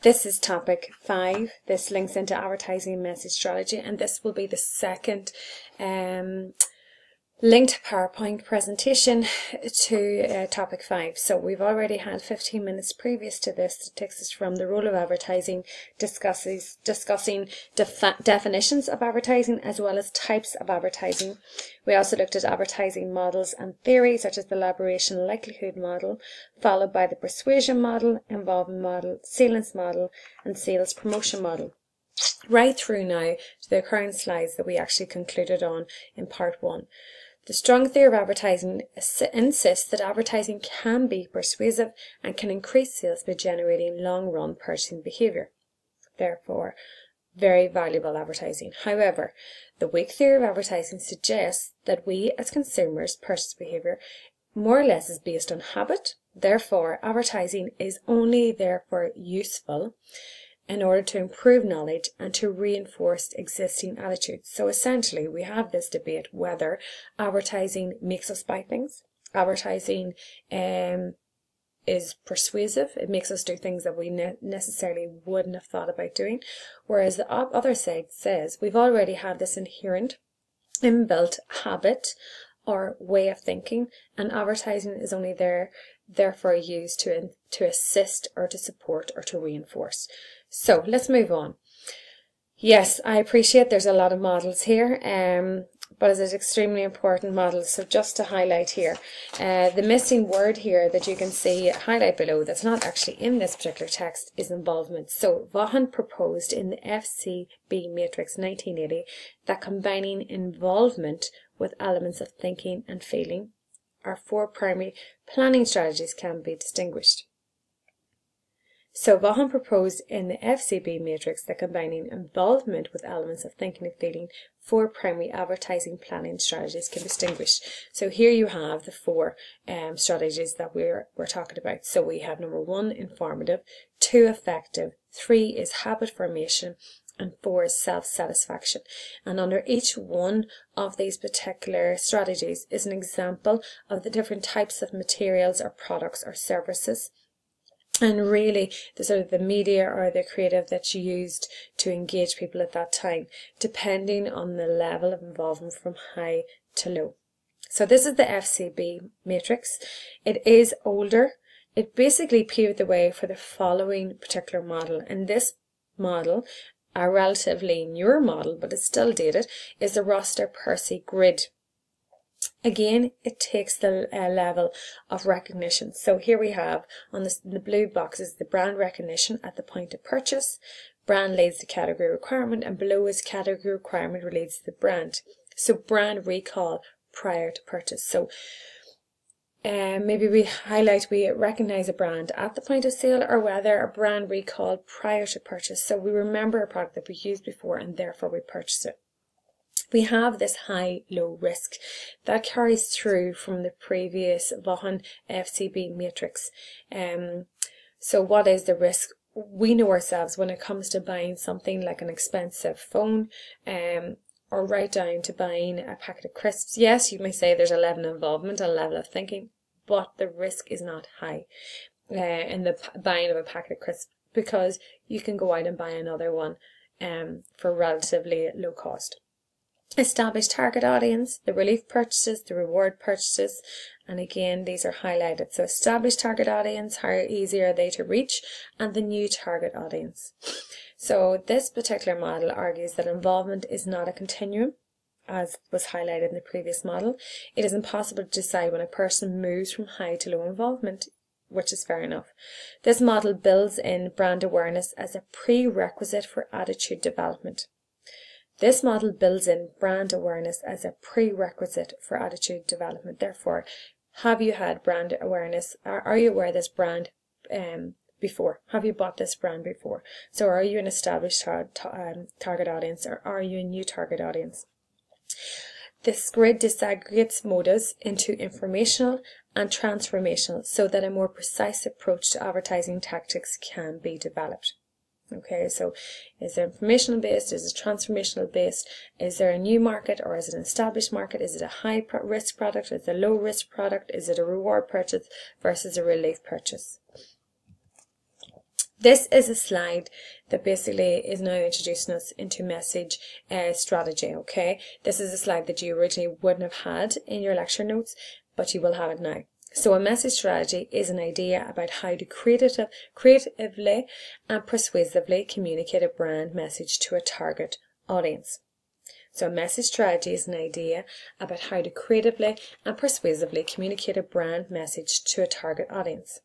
This is topic 5. This links into advertising message strategy, and this will be the second linked PowerPoint presentation to topic 5. So we've already had 15 minutes previous to this that takes us from the role of advertising, discussing definitions of advertising as well as types of advertising. We also looked at advertising models and theories such as the elaboration likelihood model, followed by the persuasion model, involvement model, salience model, and sales promotion model. Right through now to the current slides that we actually concluded on in part 1. The strong theory of advertising insists that advertising can be persuasive and can increase sales by generating long-run purchasing behaviour. Therefore, very valuable advertising. However, the weak theory of advertising suggests that we as consumers' purchase behaviour more or less is based on habit. Therefore, advertising is only therefore useful in order to improve knowledge and to reinforce existing attitudes. So essentially, we have this debate whether advertising makes us buy things. Advertising is persuasive. It makes us do things that we necessarily wouldn't have thought about doing. Whereas the other side says we've already had this inherent, inbuilt habit or way of thinking, and advertising is only therefore used to assist or to support or to reinforce. So let's move on. Yes, I appreciate there's a lot of models here, but it's extremely important models. So just to highlight here, the missing word here that you can see highlight below that's not actually in this particular text is involvement. So Vaughan proposed in the FCB Matrix 1980 that combining involvement with elements of thinking and feeling, our 4 primary planning strategies can be distinguished. So Vaughan proposed in the FCB matrix that combining involvement with elements of thinking and feeling, 4 primary advertising planning strategies can be distinguished. So here you have the 4 strategies that we're talking about. So we have number 1, informative, 2, effective, 3 is habit formation, and 4 is self-satisfaction. And under each one of these particular strategies is an example of the different types of materials or products or services, and really the sort of the media or the creative that's used to engage people at that time, depending on the level of involvement from high to low. So this is the FCB matrix. It is older. It basically paved the way for the following particular model. And this model, a relatively newer model, but it's still dated, is the Roster-Percy grid. Again, it takes the level of recognition. So here we have on the blue boxes the brand recognition at the point of purchase. Brand leads the category requirement, and below is category requirement relates to the brand. So brand recall prior to purchase. So maybe we recognize a brand at the point of sale, or whether a brand recall prior to purchase. So we remember a product that we used before and therefore we purchase it. We have this high-low risk that carries through from the previous Vaughan FCB matrix. So what is the risk? We know ourselves when it comes to buying something like an expensive phone, or right down to buying a packet of crisps. Yes, you may say there's a level of involvement, a level of thinking, but the risk is not high in the buying of a packet of crisps, because you can go out and buy another one for relatively low cost. Established target audience, the relief purchases, the reward purchases, and again these are highlighted. So established target audience, how easy are they to reach, and the new target audience. So this particular model argues that involvement is not a continuum, as was highlighted in the previous model. It is impossible to decide when a person moves from high to low involvement, which is fair enough. This model builds in brand awareness as a prerequisite for attitude development. This model builds in brand awareness as a prerequisite for attitude development. Therefore, have you had brand awareness? Are you aware of this brand before? Have you bought this brand before? So are you an established target audience, or are you a new target audience? This grid disaggregates motives into informational and transformational so that a more precise approach to advertising tactics can be developed. Okay, so is it informational based? Is it transformational based? Is there a new market, or is it an established market? Is it a high risk product? Is it a low risk product? Is it a reward purchase versus a relief purchase? This is a slide that basically is now introducing us into message strategy, okay? This is a slide that you originally wouldn't have had in your lecture notes, but you will have it now. So a message strategy is an idea about how to creatively and persuasively communicate a brand message to a target audience. So a message strategy is an idea about how to creatively and persuasively communicate a brand message to a target audience.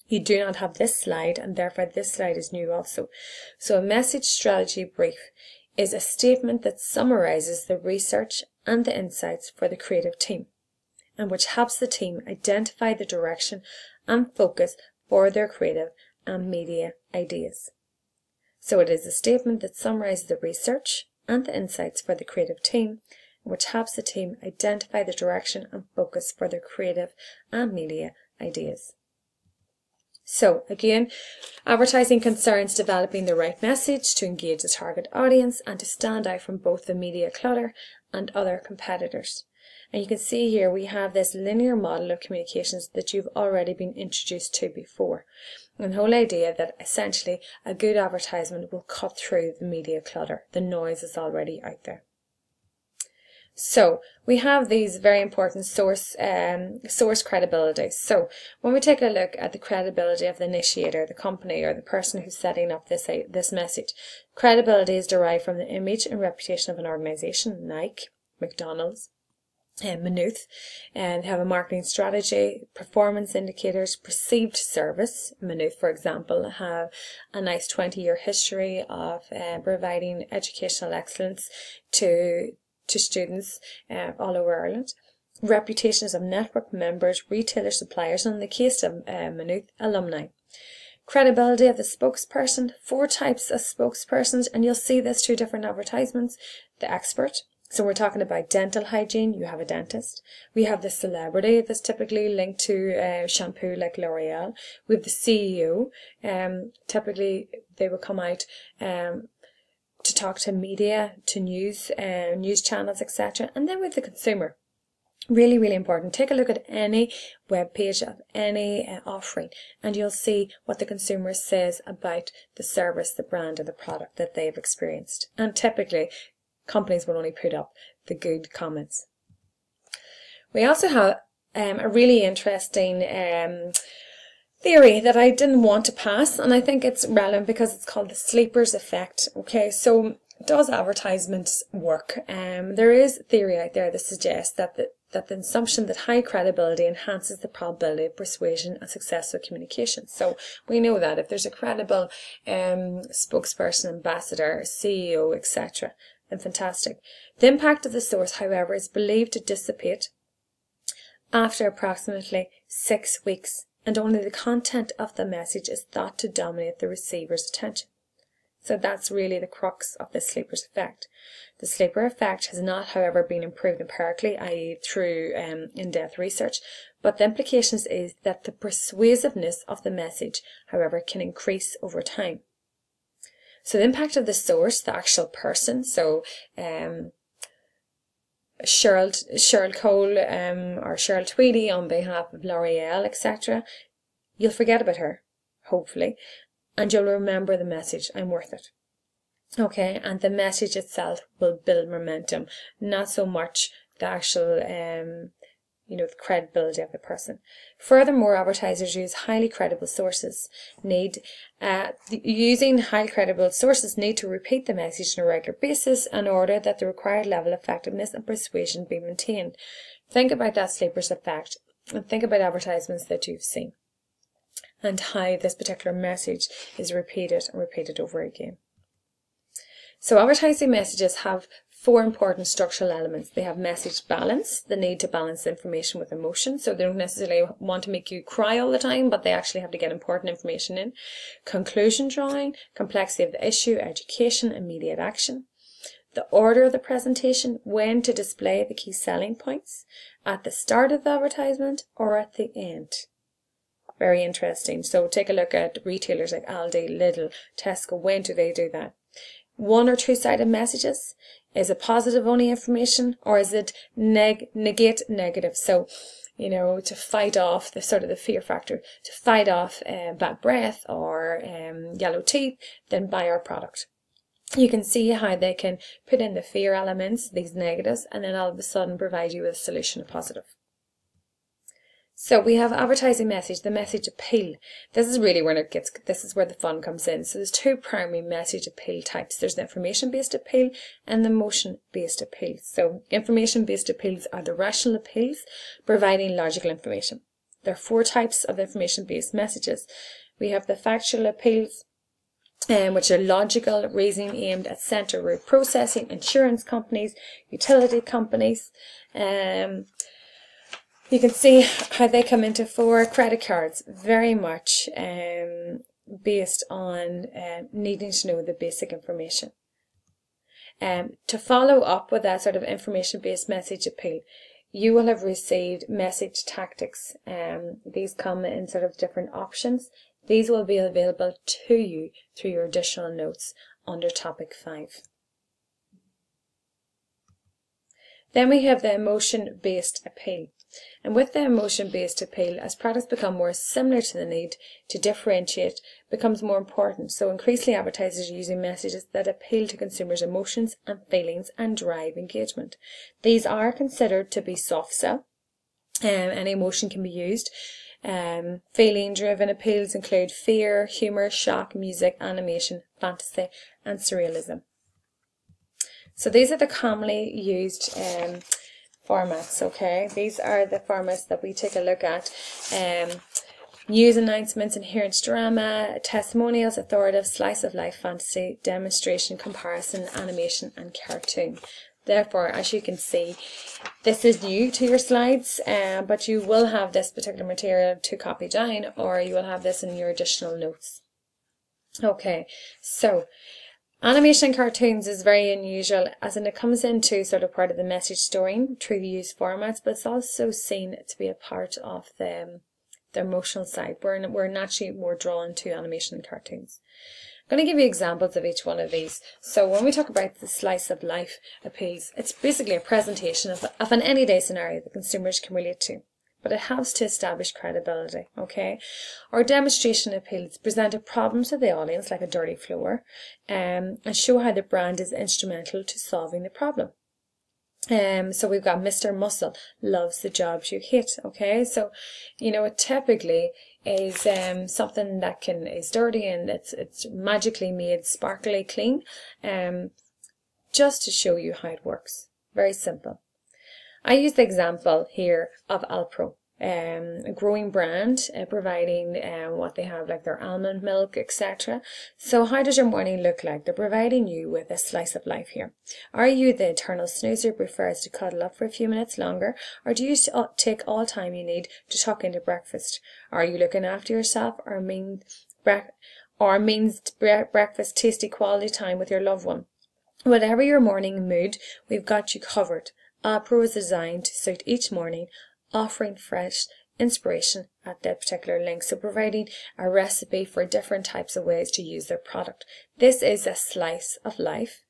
You do not have this slide, and therefore this slide is new also. So a message strategy brief is a statement that summarizes the research and the insights for the creative team, and which helps the team identify the direction and focus for their creative and media ideas. So it is a statement that summarizes the research and the insights for the creative team, which helps the team identify the direction and focus for their creative and media ideas. So again, advertising concerns developing the right message to engage the target audience and to stand out from both the media clutter and other competitors. And you can see here we have this linear model of communications that you've already been introduced to before. And the whole idea that essentially a good advertisement will cut through the media clutter. The noise is already out there. So we have these very important source credibility. So when we take a look at the credibility of the initiator, the company, or the person who's setting up this message, credibility is derived from the image and reputation of an organization, Nike, McDonald's, Maynooth, and they have a marketing strategy, performance indicators, perceived service. Maynooth, for example, have a nice 20-year history of providing educational excellence to students all over Ireland. Reputations of network members, retailers, suppliers, and in the case of Maynooth, alumni. Credibility of the spokesperson, 4 types of spokespersons, and you'll see this through different advertisements. The expert, so we're talking about dental hygiene, you have a dentist. We have the celebrity that's typically linked to shampoo like L'Oreal. We have the CEO, typically they will come out to talk to media, to news channels, etc. And then with the consumer, really, really important. Take a look at any web page of any offering, and you'll see what the consumer says about the service, the brand, or the product that they've experienced. And typically, companies will only put up the good comments. We also have a really interesting theory that I didn't want to pass, and I think it's relevant because it's called the sleepers effect. Okay, so does advertisements work? There is theory out there that suggests that the assumption that high credibility enhances the probability of persuasion and successful communication. So we know that if there's a credible spokesperson, ambassador, CEO, etc., then fantastic. The impact of the source, however, is believed to dissipate after approximately 6 weeks, and only the content of the message is thought to dominate the receiver's attention. So that's really the crux of the sleeper's effect. The sleeper effect has not, however, been improved empirically, i.e. through in-depth research, but the implications is that the persuasiveness of the message, however, can increase over time. So the impact of the source, the actual person, so Cheryl Cole or Cheryl Tweedy on behalf of L'Oreal, etc. You'll forget about her, hopefully, and you'll remember the message, I'm worth it. Okay, and the message itself will build momentum, not so much the actual the credibility of the person. Furthermore, advertisers use highly credible sources. Using highly credible sources need to repeat the message on a regular basis in order that the required level of effectiveness and persuasion be maintained. Think about that sleeper's effect, and think about advertisements that you've seen and how this particular message is repeated and repeated over again. So advertising messages have 4 important structural elements. They have message balance, the need to balance information with emotion. So they don't necessarily want to make you cry all the time, but they actually have to get important information in. Conclusion drawing, complexity of the issue, education, immediate action. The order of the presentation, when to display the key selling points, at the start of the advertisement or at the end. Very interesting. So take a look at retailers like Aldi, Lidl, Tesco. When do they do that? 1 or 2-sided messages. Is it positive only information, or is it negate negative? So you know, to fight off the sort of the fear factor, to fight off bad breath or yellow teeth, then buy our product. You can see how they can put in the fear elements, these negatives, and then all of a sudden provide you with a solution, a positive. So we have advertising message, the message appeal. This is really where this is where the fun comes in. So there's two primary message appeal types. There's the information-based appeal and the emotion-based appeal. So information-based appeals are the rational appeals, providing logical information. There are 4 types of information-based messages. We have the factual appeals, which are logical, reasoning aimed at center root processing, insurance companies, utility companies. You can see how they come into 4 credit cards, very much based on needing to know the basic information. To follow up with that sort of information-based message appeal, you will have received message tactics. These come in sort of different options. These will be available to you through your additional notes under topic 5. Then we have the emotion-based appeal. And with the emotion-based appeal, as products become more similar to the need to differentiate becomes more important. So increasingly advertisers are using messages that appeal to consumers' emotions and feelings and drive engagement. These are considered to be soft sell. Any emotion can be used. Feeling-driven appeals include fear, humour, shock, music, animation, fantasy, and surrealism. So these are the commonly used formats, okay? These are the formats that we take a look at. News announcements, inherent drama, testimonials, authoritative, slice of life, fantasy, demonstration, comparison, animation, and cartoon. Therefore, as you can see, this is new to your slides, but you will have this particular material to copy down, or you will have this in your additional notes. Okay, so animation and cartoons is very unusual, as in it comes into sort of part of the message storing through the used formats, but it's also seen to be a part of the emotional side. We're naturally more drawn to animation and cartoons. I'm going to give you examples of each one of these. So when we talk about the slice of life appeals, it's basically a presentation of an anyday scenario that consumers can relate to, but it helps to establish credibility, okay? Or demonstration appeals present a problem to the audience, like a dirty floor, and show how the brand is instrumental to solving the problem. So we've got Mr. Muscle loves the jobs you hate, okay? So, you know, it typically is something that is dirty and it's magically made sparkly clean, just to show you how it works. Very simple. I use the example here of Alpro, a growing brand, providing what they have, like their almond milk, etc. So how does your morning look like? They're providing you with a slice of life here. Are you the eternal snoozer who prefers to cuddle up for a few minutes longer, or do you take all time you need to tuck into breakfast? Are you looking after yourself, or means breakfast tasty quality time with your loved one? Whatever your morning mood, we've got you covered. Alpro is designed to suit each morning, offering fresh inspiration at that particular link. So providing a recipe for different types of ways to use their product. This is a slice of life,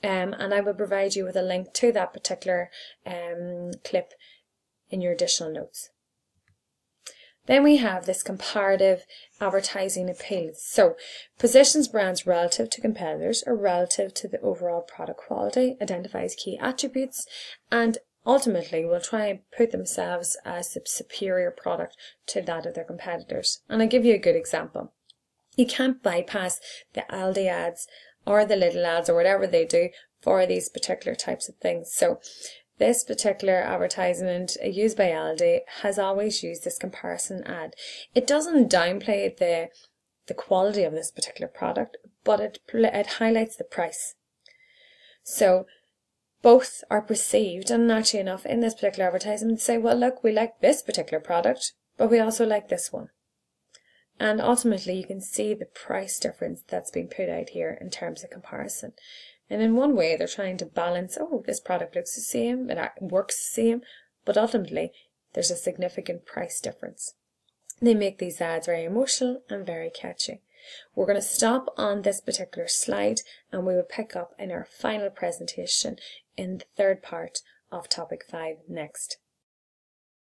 and I will provide you with a link to that particular clip in your additional notes. Then we have this comparative advertising appeal. So positions brands relative to competitors or relative to the overall product quality, identifies key attributes, and ultimately will try and put themselves as a superior product to that of their competitors. And I'll give you a good example. You can't bypass the Aldi ads or the Lidl ads or whatever they do for these particular types of things. So this particular advertisement used by Aldi has always used this comparison ad. It doesn't downplay the quality of this particular product, but it highlights the price. So both are perceived, and naturally enough in this particular advertisement to say, well, look, we like this particular product, but we also like this one. And ultimately you can see the price difference that's being put out here in terms of comparison. And in one way, they're trying to balance, oh, this product looks the same, it works the same, but ultimately, there's a significant price difference. They make these ads very emotional and very catchy. We're going to stop on this particular slide, and we will pick up in our final presentation in the third part of topic 5 next.